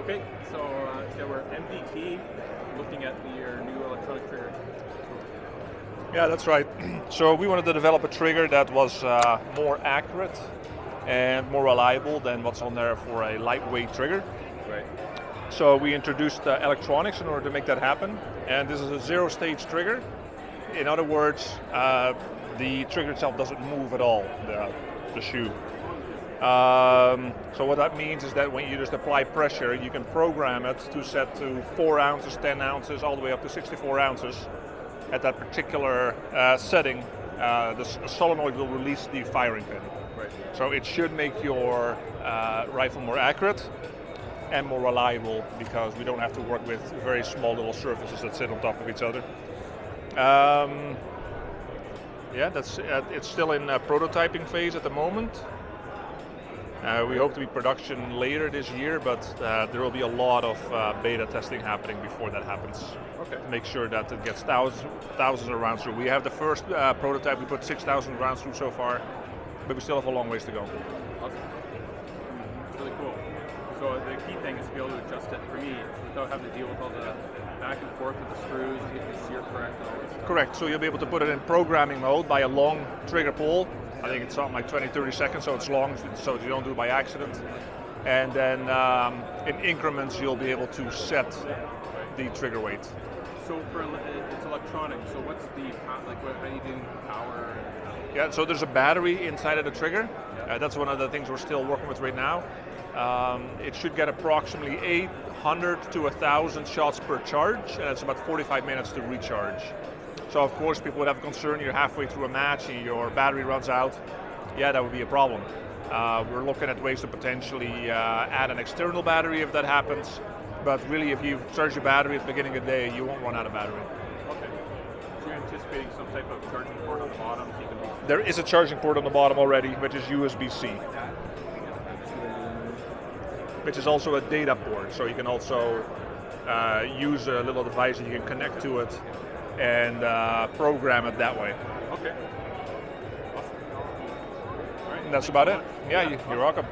Okay, so we're MDT, looking at your new electronic trigger. Yeah, that's right. So we wanted to develop a trigger that was more accurate and more reliable than what's on there for a lightweight trigger. Right. So we introduced electronics in order to make that happen. And this is a zero-stage trigger. In other words, the trigger itself doesn't move at all, the shoe. So what that means is that when you just apply pressure, you can program it to set to 4 ounces, 10 ounces, all the way up to 64 ounces. At that particular setting, the solenoid will release the firing pin. Right. So it should make your rifle more accurate and more reliable, because we don't have to work with very small little surfaces that sit on top of each other. Yeah, it's still in prototyping phase at the moment. We hope to be production later this year, but there will be a lot of beta testing happening before that happens. Okay. To make sure that it gets thousands of rounds through. We have the first prototype, we put 6,000 rounds through so far, but we still have a long ways to go. Awesome. Really cool. So the key thing is to be able to adjust it, for me, without having to deal with all the back and forth with the screws, and get the sear correct and all this stuff. Correct, so you'll be able to put it in programming mode by a long trigger pull. I think it's something like 20-30 seconds, so it's long, so you don't do it by accident. And then in increments, you'll be able to set the trigger weight. So it's electronic, so what's the, how do you do power? Yeah, so there's a battery inside of the trigger. That's one of the things we're still working with right now. It should get approximately 800 to 1,000 shots per charge, and it's about 45 minutes to recharge. So of course people would have a concern, you're halfway through a match and your battery runs out. Yeah, that would be a problem. We're looking at ways to potentially add an external battery if that happens, but really if you charge your battery at the beginning of the day, you won't run out of battery. Okay. So you're anticipating some type of charging port on the bottom? So you can There is a charging port on the bottom already, which is USB-C. Which is also a data port, so you can also use a little device that you can connect to it and program it that way. Okay. Awesome. All right. And that's about it. Yeah, you're welcome.